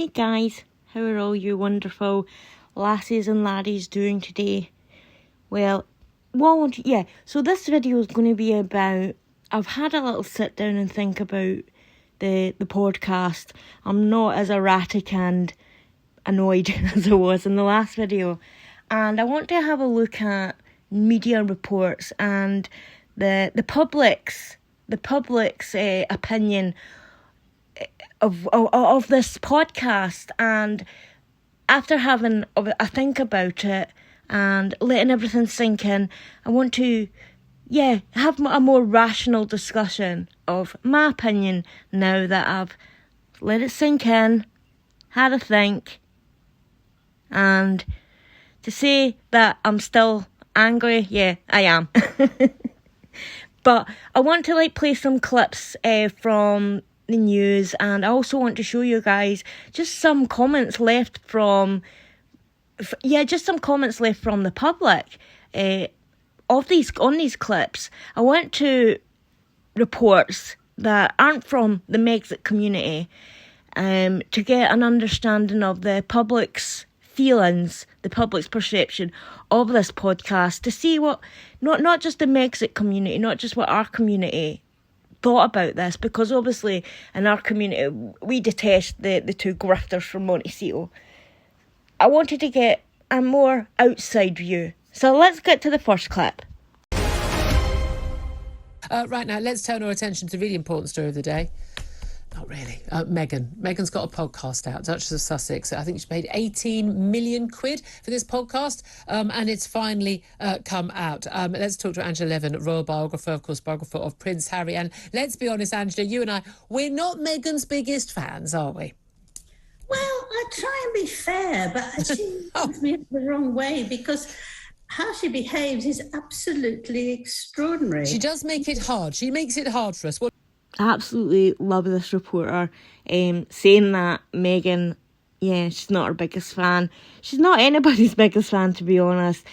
Hey guys, how are all you wonderful lassies and laddies doing today? So this video is going to be about, I've had a little sit down and think about the podcast. I'm not as erratic and annoyed as I was in the last video. And I want to have a look at media reports and the public's opinion of this podcast. And after having a think about it and letting everything sink in, I want to have a more rational discussion of my opinion now that I've let it sink in, had a think, and to say that I'm still angry, yeah, I am. But I want to play some clips from the news, and I also want to show you guys just some comments left from the public on these clips. I went to reports that aren't from the Megxit community to get an understanding of the public's feelings, the public's perception of this podcast, to see what not just the Megxit community, not just what our community thought about this, because obviously in our community we detest the two grifters from Montecito. I wanted to get a more outside view. So let's get to the first clip. Right now, let's turn our attention to the really important story of the day. Not really. Meghan. Meghan's got a podcast out, Duchess of Sussex. I think she paid 18 million quid for this podcast, and it's finally come out. Let's talk to Angela Levin, royal biographer, of course, biographer of Prince Harry. And let's be honest, Angela, you and I, we're not Meghan's biggest fans, are we? Well, I try and be fair, but she rubs me the wrong way, because how she behaves is absolutely extraordinary. She does make it hard. She makes it hard for us. I absolutely love this reporter saying that Meghan, she's not her biggest fan. She's not anybody's biggest fan, to be honest.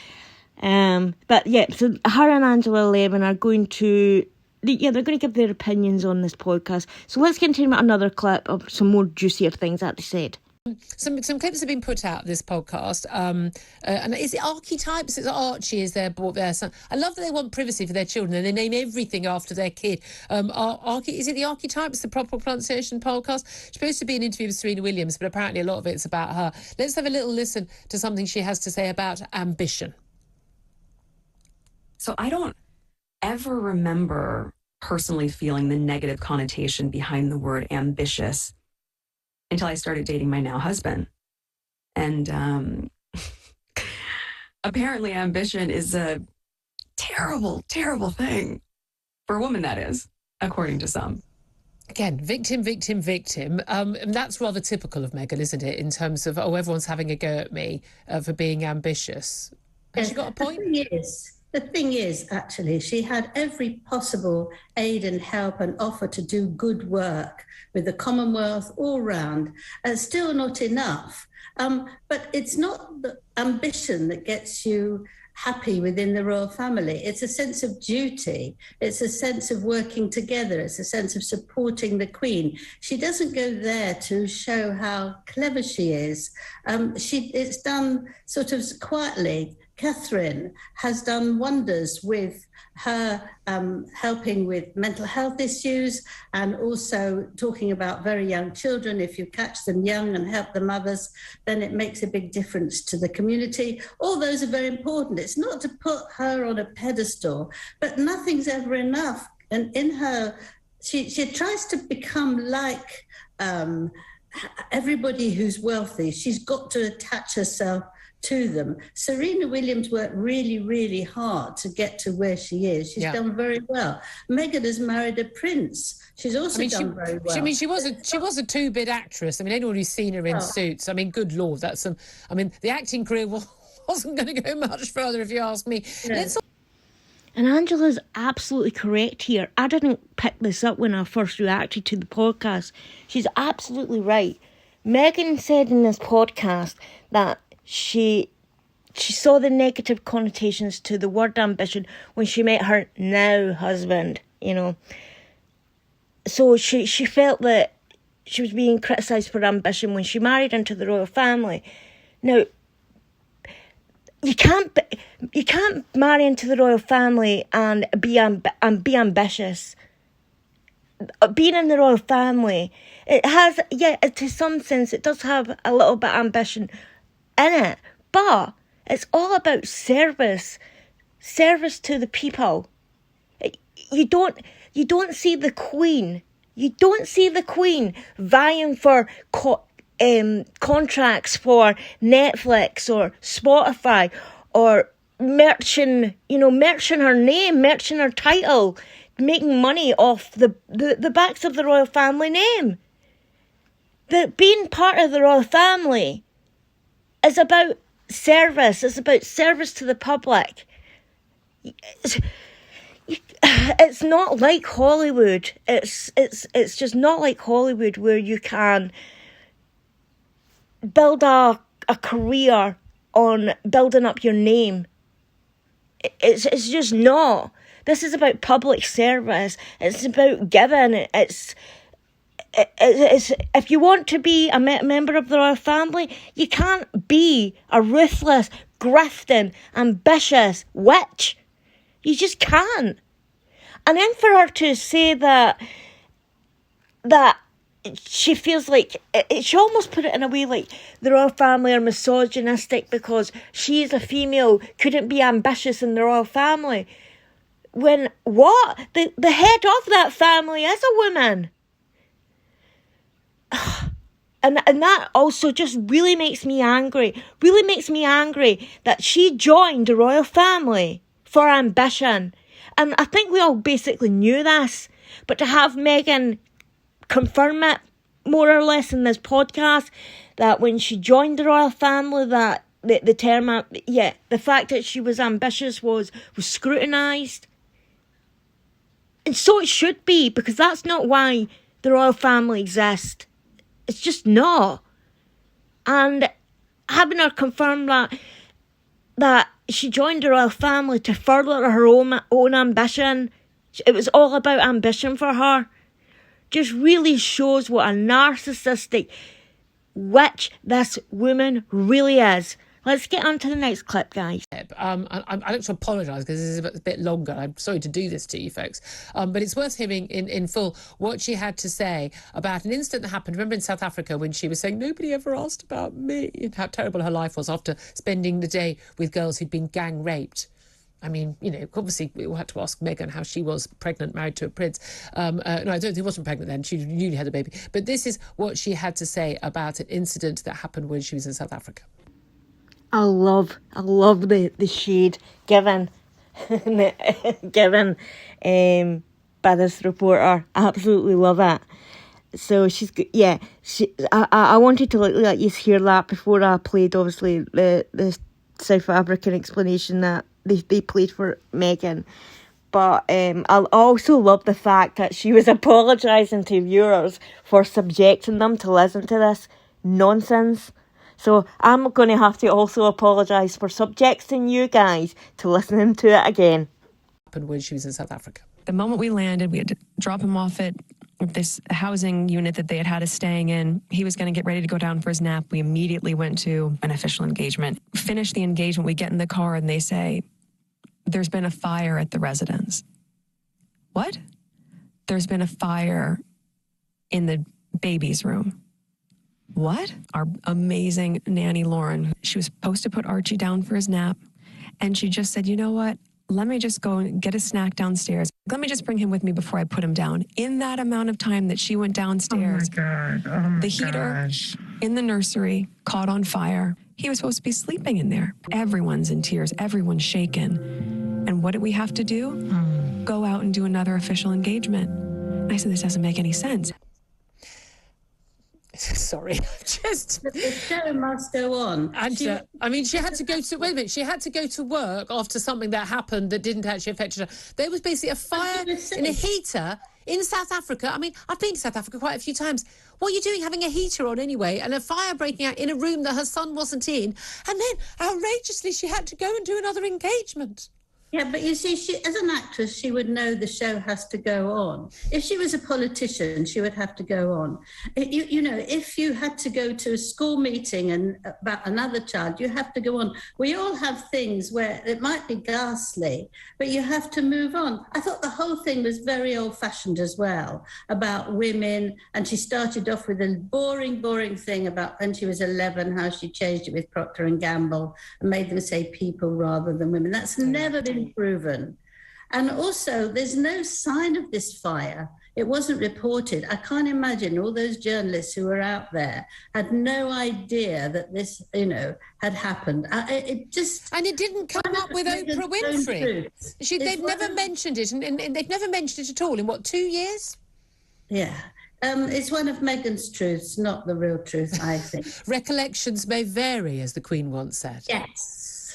So her and Angela Levin are going to, they're going to give their opinions on this podcast. So let's continue with another clip of some more juicier things that they said. Some clips have been put out of this podcast, and is it archetypes? It's Archie is their son. I love that they want privacy for their children and they name everything after their kid. Is it the Archetypes, the proper pronunciation podcast? It's supposed to be an interview with Serena Williams, but apparently a lot of it's about her. Let's have a little listen to something she has to say about ambition. So I don't ever remember personally feeling the negative connotation behind the word ambitious until I started dating my now husband. And apparently ambition is a terrible, terrible thing. For a woman, that is, according to some. Again, victim. And that's rather typical of Meghan, isn't it? In terms of, everyone's having a go at me for being ambitious. Has she got a point? The thing is, actually, she had every possible aid and help and offer to do good work with the Commonwealth all round. Still not enough. But it's not the ambition that gets you happy within the royal family. It's a sense of duty. It's a sense of working together. It's a sense of supporting the Queen. She doesn't go there to show how clever she is. It's done sort of quietly. Catherine has done wonders with her helping with mental health issues and also talking about very young children. If you catch them young and help the mothers, then it makes a big difference to the community. All those are very important. It's not to put her on a pedestal, but nothing's ever enough. And in her, she tries to become like everybody who's wealthy. She's got to attach herself to them. Serena Williams worked really, really hard to get to where she is. She's done very well. Meghan has married a prince. She's also done very well. She was a two-bit actress. I mean, anyone who's seen her in Suits, I mean, good Lord, the acting career wasn't going to go much further, if you ask me. Yeah. And Angela's absolutely correct here. I didn't pick this up when I first reacted to the podcast. She's absolutely right. Meghan said in this podcast that she saw the negative connotations to the word ambition when she met her now husband, So she felt that she was being criticised for ambition when she married into the royal family. Now, you can't marry into the royal family and be ambitious. Being in the royal family, it has, to some sense, it does have a little bit of ambition in it, but it's all about service to the people. You don't see the Queen. You don't see the Queen vying for contracts for Netflix or Spotify, or merching her name, merching her title, making money off the backs of the royal family name. Being part of the royal family is about service. It's about service to the public. It's not like Hollywood. It's just not like Hollywood, where you can build a career on building up your name. It's just not. This is about public service. It's about giving. It's if you want to be a member of the royal family, you can't be a ruthless, grafting, ambitious witch. You just can't. And then for her to say that she feels like, she almost put it in a way like the royal family are misogynistic because she is a female, couldn't be ambitious in the royal family. When what? The head of that family is a woman. And that also just really makes me angry. Really makes me angry that she joined the royal family for ambition. And I think we all basically knew this. But to have Meghan confirm it, more or less, in this podcast, that when she joined the royal family, that the term, the fact that she was ambitious was scrutinised. And so it should be, because that's not why the royal family exists. It's just not. And having her confirm that she joined the royal family to further her own ambition, it was all about ambition for her, just really shows what a narcissistic witch this woman really is. Let's get on to the next clip, guys. I'd like to apologise because this is a bit longer. I'm sorry to do this to you folks. But it's worth hearing in full what she had to say about an incident that happened. Remember in South Africa when she was saying, nobody ever asked about me, and how terrible her life was after spending the day with girls who'd been gang raped. I mean, obviously we all had to ask Meghan how she was pregnant, married to a prince. No, I don't think she wasn't pregnant then. She newly had a baby. But this is what she had to say about an incident that happened when she was in South Africa. I love the shade given by this reporter. I absolutely love it. So I wanted to let you hear that before I played, obviously, the South African explanation that they played for Meghan. But I also love the fact that she was apologising to viewers for subjecting them to listen to this nonsense. So I'm going to have to also apologise for subjecting you guys to listening to it again. Happened when she was in South Africa. The moment we landed, we had to drop him off at this housing unit that they had us staying in. He was going to get ready to go down for his nap. We immediately went to an official engagement. Finished the engagement, we get in the car and they say, there's been a fire at the residence. What? There's been a fire in the baby's room. What? Our amazing nanny, Lauren, she was supposed to put Archie down for his nap. And she just said, you know what? Let me just go and get a snack downstairs. Let me just bring him with me before I put him down. In that amount of time that she went downstairs, the heater in the nursery caught on fire. He was supposed to be sleeping in there. Everyone's in tears. Everyone's shaken. And what did we have to do? Go out and do another official engagement. And I said, this doesn't make any sense. Sorry, just... The show must go on. And she had to go to... Wait a minute. She had to go to work after something that happened that didn't actually affect her. There was basically a fire in a heater in South Africa. I mean, I've been to South Africa quite a few times. What are you doing having a heater on anyway? And a fire breaking out in a room that her son wasn't in. And then, outrageously, she had to go and do another engagement. Yeah, but you see, she, as an actress, she would know the show has to go on. If she was a politician, she would have to go on. You know, if you had to go to a school meeting and about another child, you have to go on. We all have things where it might be ghastly, but you have to move on. I thought the whole thing was very old-fashioned as well, about women. And she started off with a boring thing about when she was 11, how she changed it with Procter & Gamble and made them say people rather than women. That's never been proven. And also, there's no sign of this fire. It wasn't reported. I can't imagine all those journalists who were out there had no idea that this, you know, had happened. It just... And it didn't come up with Oprah Winfrey. They've never mentioned it, and they've never mentioned it at all in, what, 2 years? Yeah. It's one of Meghan's truths, not the real truth, I think. Recollections may vary, as the Queen once said. Yes.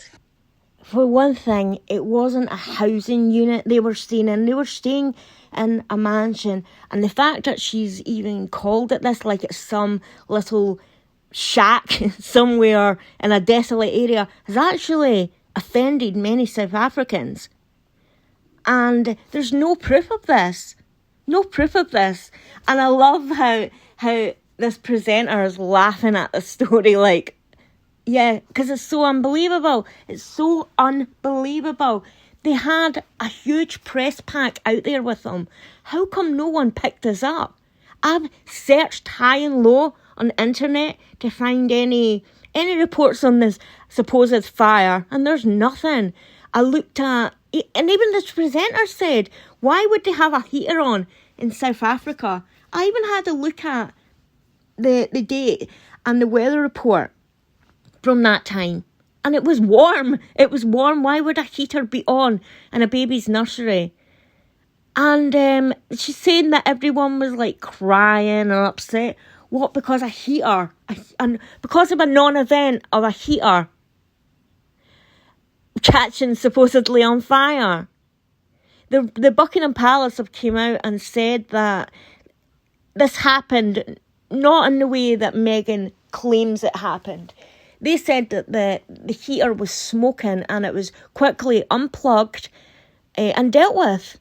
For one thing, it wasn't a housing unit they were staying in. They were staying in a mansion. And the fact that she's even called it this, like it's some little shack somewhere in a desolate area, has actually offended many South Africans. And there's no proof of this. No proof of this. And I love how this presenter is laughing at the story like, yeah, because it's so unbelievable. It's so unbelievable. They had a huge press pack out there with them. How come no one picked us up? I've searched high and low on the internet to find any reports on this supposed fire, and there's nothing. I looked at, and even this presenter said, why would they have a heater on in South Africa? I even had to look at the date and the weather report from that time. And it was warm. It was warm. Why would a heater be on in a baby's nursery? And she's saying that everyone was like crying and upset. What? Because a heater. And because of a non-event of a heater catching supposedly on fire. The Buckingham Palace have came out and said that this happened not in the way that Meghan claims it happened. They said that the heater was smoking and it was quickly unplugged and dealt with.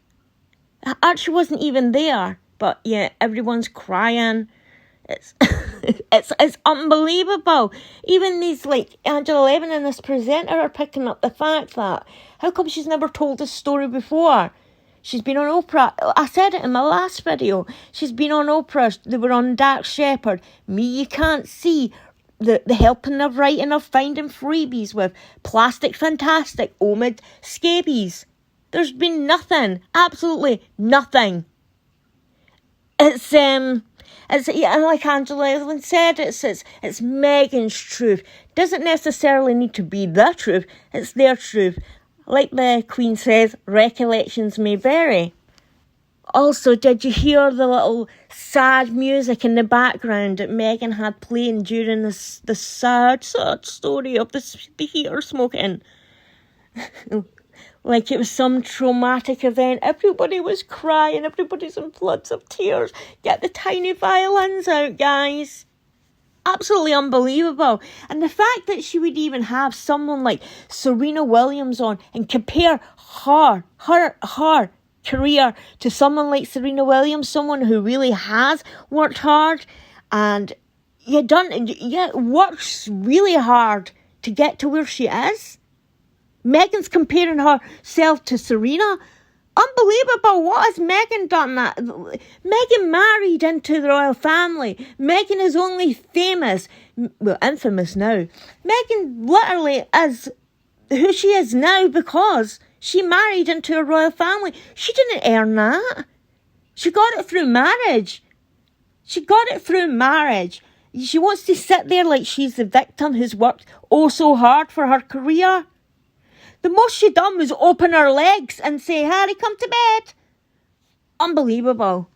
It actually wasn't even there. But yeah, everyone's crying. It's it's unbelievable. Even these, like, Angela Levin and this presenter are picking up the fact that how come she's never told this story before? She's been on Oprah. I said it in my last video. She's been on Oprah. They were on Dark Shepherd. Me, you can't see. The helping of writing of finding freebies with Plastic Fantastic, Omid Scabies. There's been nothing. Absolutely nothing. It's yeah, and like Angela Evelyn said, it's Meghan's truth. Doesn't necessarily need to be the truth. It's their truth. Like the Queen says, recollections may vary. Also, did you hear the little sad music in the background that Meghan had playing during this sad story of the heater smoking? Like it was some traumatic event. Everybody was crying. Everybody's in floods of tears. Get the tiny violins out, guys. Absolutely unbelievable. And the fact that she would even have someone like Serena Williams on and compare her career to someone like Serena Williams, someone who really has worked hard and works really hard to get to where she is. Meghan's comparing herself to Serena. Unbelievable. What has Meghan done that? Meghan married into the royal family. Meghan is only infamous now. Meghan literally is who she is now because she married into a royal family. She didn't earn that. She got it through marriage. She wants to sit there like she's the victim who's worked oh so hard for her career. The most she done was open her legs and say, Harry, come to bed. Unbelievable.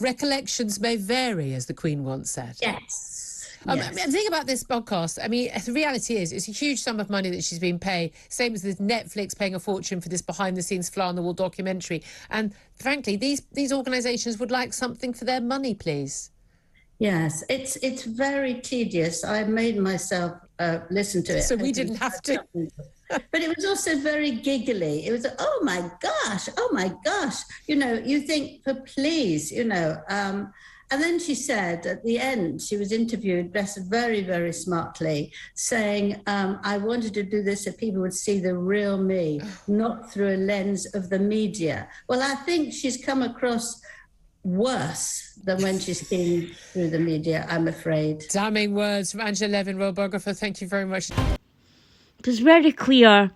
Recollections may vary, as the Queen once said. Yes. The thing about this podcast, I mean, the reality is it's a huge sum of money that she's been paid, same as Netflix paying a fortune for this behind-the-scenes fly-on-the-wall documentary. And frankly, these organisations would like something for their money, please. Yes, it's very tedious. I made myself listen to it. So we didn't have to. But it was also very giggly. It was, oh my gosh, you think, for please, and then she said at the end, she was interviewed, dressed very, very smartly, saying, I wanted to do this so people would see the real me, not through a lens of the media. Well, I think she's come across worse than when she's been through the media, I'm afraid. Damning words from Angela Levin, royal biographer. Thank you very much. It was very clear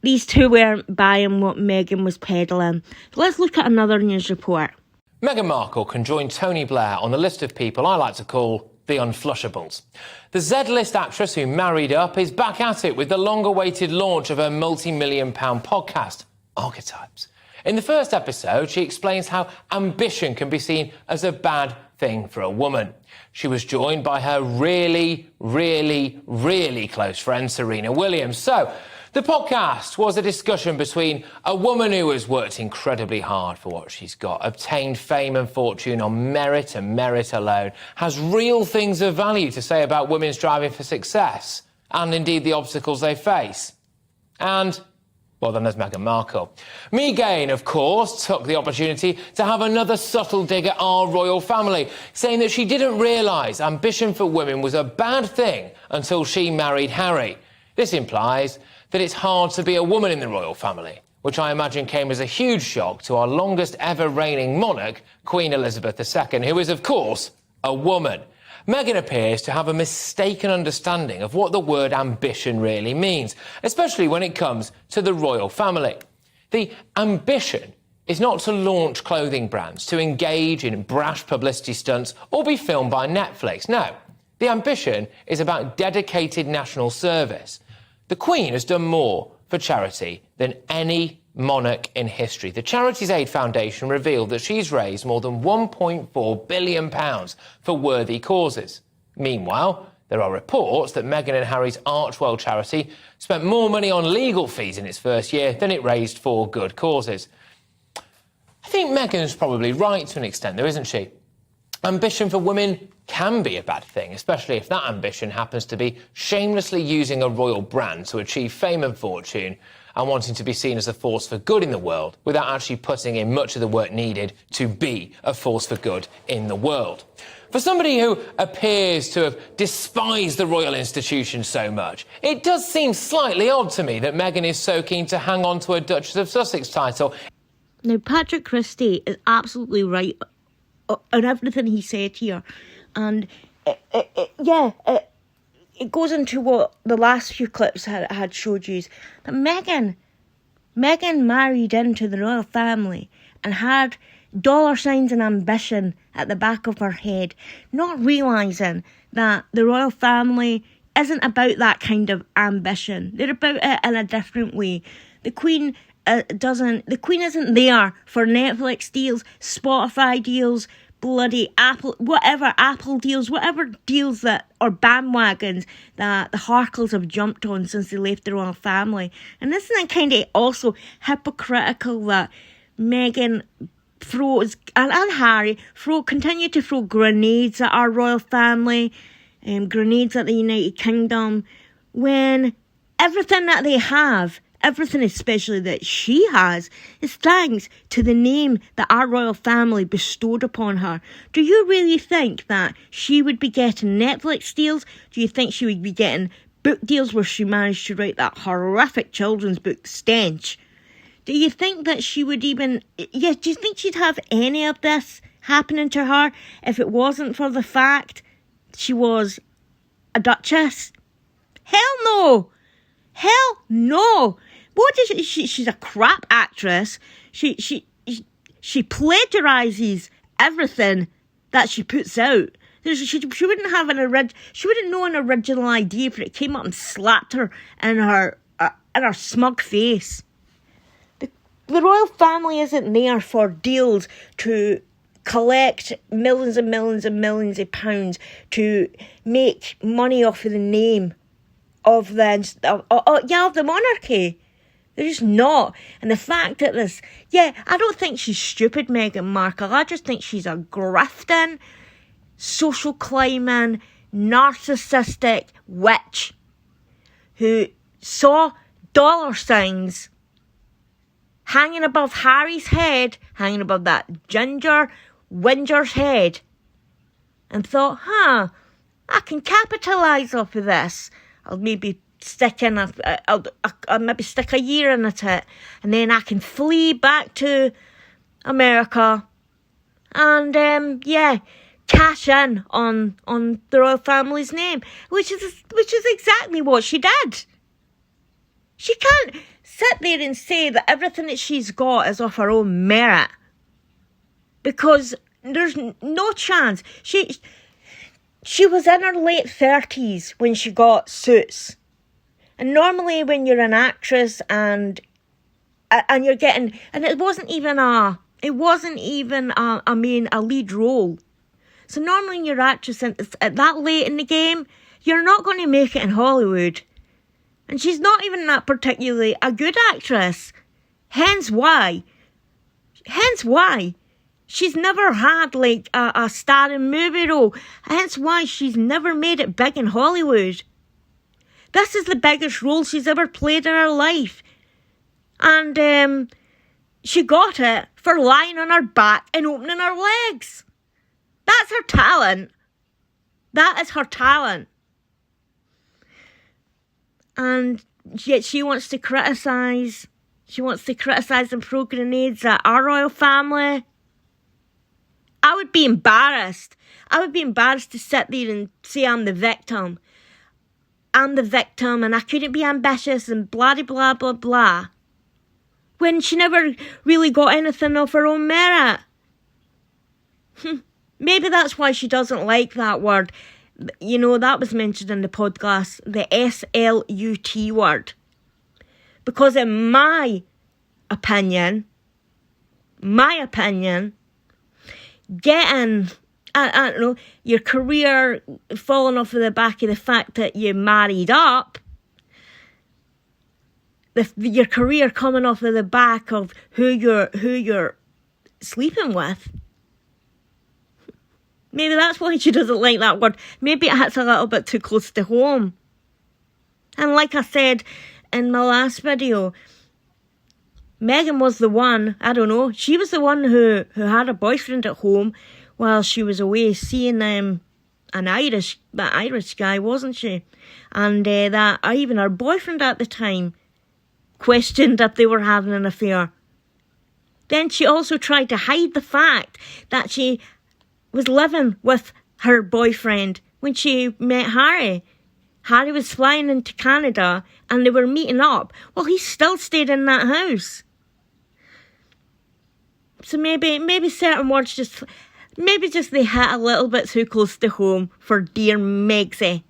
these two weren't buying what Meghan was peddling. So let's look at another news report. Meghan Markle can join Tony Blair on the list of people I like to call the unflushables. The Z-list actress who married up is back at it with the long-awaited launch of her multi-million-pound podcast, Archetypes. In the first episode, she explains how ambition can be seen as a bad thing for a woman. She was joined by her really, really, really close friend, Serena Williams. So, the podcast was a discussion between a woman who has worked incredibly hard for what she's got, obtained fame and fortune on merit and merit alone, has real things of value to say about women striving for success, and indeed the obstacles they face. And, well, then there's Meghan Markle. Meghan, of course, took the opportunity to have another subtle dig at our royal family, saying that she didn't realise ambition for women was a bad thing until she married Harry. This implies that it's hard to be a woman in the royal family, which I imagine came as a huge shock to our longest ever reigning monarch, Queen Elizabeth II, who is, of course, a woman. Meghan appears to have a mistaken understanding of what the word ambition really means, especially when it comes to the royal family. The ambition is not to launch clothing brands, to engage in brash publicity stunts, or be filmed by Netflix. No, the ambition is about dedicated national service. The Queen has done more for charity than any monarch in history. The Charities Aid Foundation revealed that she's raised more than £1.4 billion for worthy causes. Meanwhile, there are reports that Meghan and Harry's Archewell charity spent more money on legal fees in its first year than it raised for good causes. I think Meghan's probably right to an extent, though, isn't she? Ambition for women can be a bad thing, especially if that ambition happens to be shamelessly using a royal brand to achieve fame and fortune and wanting to be seen as a force for good in the world without actually putting in much of the work needed to be a force for good in the world. For somebody who appears to have despised the royal institution so much, it does seem slightly odd to me that Meghan is so keen to hang on to a Duchess of Sussex title. Now, Patrick Christie is absolutely right on everything he said here. And it goes into what the last few clips had showed you. That Meghan married into the royal family and had dollar signs and ambition at the back of her head, not realising that the royal family isn't about that kind of ambition. They're about it in a different way. The Queen isn't there for Netflix deals, Spotify deals, bloody Apple deals, whatever deals that, or bandwagons that the Harkles have jumped on since they left the royal family. And isn't it kind of also hypocritical that Meghan throws, and Harry continue to throw grenades at our royal family, grenades at the United Kingdom, when everything that they have, everything especially that she has, is thanks to the name that our royal family bestowed upon her. Do you really think that she would be getting Netflix deals? Do you think she would be getting book deals where she managed to write that horrific children's book, Stench? Do you think that she would even... do you think she'd have any of this happening to her if it wasn't for the fact she was a duchess? Hell no! Hell no! What is she? She's a crap actress. She plagiarises everything that she puts out. She wouldn't have she wouldn't know an original idea if it came up and slapped her in her smug face. The royal family isn't there for deals to collect millions and millions and millions of pounds to make money off of the name of the monarchy. They're just not. And the fact that I don't think she's stupid, Meghan Markle. I just think she's a grafting, social climbing, narcissistic witch who saw dollar signs hanging above Harry's head, hanging above that ginger Winger's head, and thought, I can capitalise off of this. I'll maybe stick in I'll maybe stick a year in it, and then I can flee back to America and cash in on the royal family's name, which is exactly what she did. She can't sit there and say that everything that she's got is off her own merit, because there's no chance. She was in her late 30s when she got Suits. And normally when you're an actress and you're getting, and it wasn't even a lead role. So normally when you're an actress and it's at that late in the game, you're not going to make it in Hollywood. And she's not even that particularly a good actress. Hence why she's never had like a starring movie role. Hence why she's never made it big in Hollywood. This is the biggest role she's ever played in her life. And she got it for lying on her back and opening her legs. That's her talent. That is her talent. And yet she wants to criticise. She wants to criticise and throw grenades at our royal family. I would be embarrassed. I would be embarrassed to sit there and say I'm the victim. I'm the victim and I couldn't be ambitious and blah, blah, blah, blah. When she never really got anything of her own merit. Maybe that's why she doesn't like that word. You know, that was mentioned in the podcast, the SLUT word. Because in my opinion, getting, I don't know, your career falling off of the back of the fact that you married up, your career coming off of the back of who you're sleeping with. Maybe that's why she doesn't like that word. Maybe it's a little bit too close to home. And like I said in my last video, Meghan was the one, I don't know, she was the one who had a boyfriend at home while she was away seeing that Irish guy, wasn't she? And that even her boyfriend at the time questioned if they were having an affair. Then she also tried to hide the fact that she was living with her boyfriend when she met Harry. Harry was flying into Canada and they were meeting up. Well, he still stayed in that house. So maybe certain words just they hit a little bit too close to home for dear Megsy.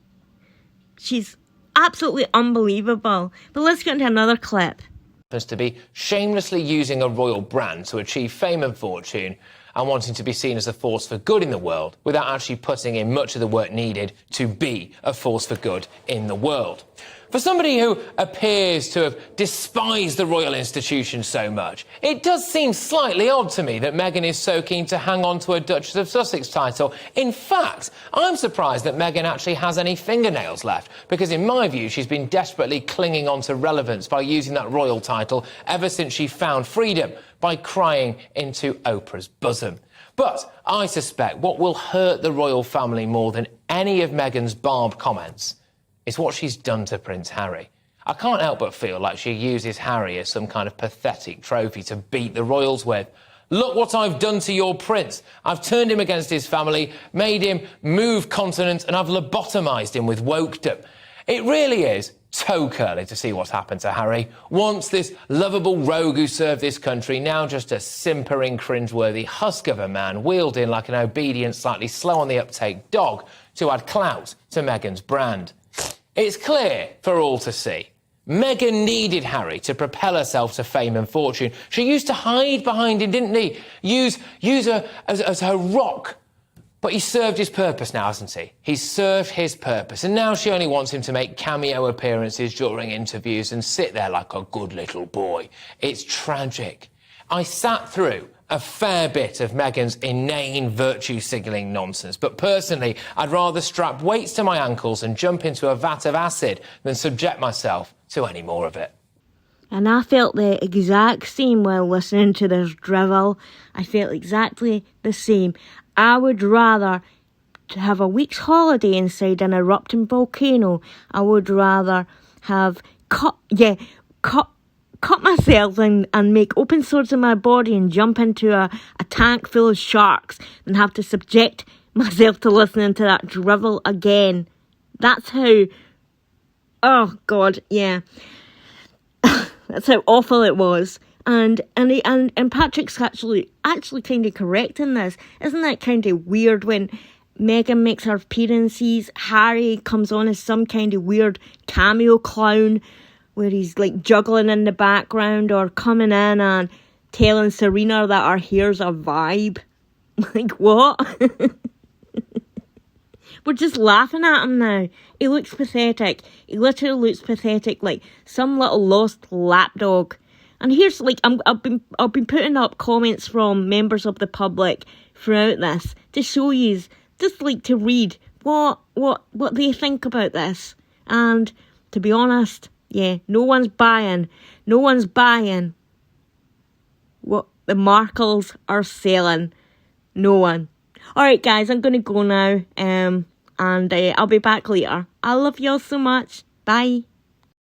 She's absolutely unbelievable. But let's get into another clip. To be shamelessly using a royal brand to achieve fame and fortune and wanting to be seen as a force for good in the world without actually putting in much of the work needed to be a force for good in the world. For somebody who appears to have despised the royal institution so much, it does seem slightly odd to me that Meghan is so keen to hang on to a Duchess of Sussex title. In fact, I'm surprised that Meghan actually has any fingernails left, because in my view, she's been desperately clinging on to relevance by using that royal title ever since she found freedom by crying into Oprah's bosom. But I suspect what will hurt the royal family more than any of Meghan's barbed comments is what she's done to Prince Harry. I can't help but feel like she uses Harry as some kind of pathetic trophy to beat the royals with. Look what I've done to your prince. I've turned him against his family, made him move continents, and I've lobotomised him with wokedom. It really is toe curly to see what's happened to Harry. Once this lovable rogue who served this country, now just a simpering, cringeworthy husk of a man, wheeled in like an obedient, slightly slow on the uptake dog to add clout to Meghan's brand. It's clear for all to see. Meghan needed Harry to propel herself to fame and fortune. She used to hide behind him, didn't he? Use her as her rock. But he served his purpose now, hasn't he? He's served his purpose. And now she only wants him to make cameo appearances during interviews and sit there like a good little boy. It's tragic. I sat through a fair bit of Meghan's inane virtue-signalling nonsense, but personally, I'd rather strap weights to my ankles and jump into a vat of acid than subject myself to any more of it. And I felt the exact same while listening to this drivel. I felt exactly the same. I would rather to have a week's holiday inside an erupting volcano. I would rather have cut myself and make open swords in my body and jump into a tank full of sharks than have to subject myself to listening to that drivel again. That's how, oh God, yeah. That's how awful it was. And Patrick's actually kind of correct in this. Isn't that kind of weird when Meghan makes her appearances, Harry comes on as some kind of weird cameo clown where he's like juggling in the background or coming in and telling Serena that her hair's a vibe. Like, what? We're just laughing at him now. He looks pathetic. He literally looks pathetic, like some little lost lapdog. And here's like I've been putting up comments from members of the public throughout this to show you, just like to read what they think about this. And to be honest, yeah, no one's buying what the Markles are selling. No one. Alright guys, I'm gonna go now, and I'll be back later. I love y'all so much. Bye.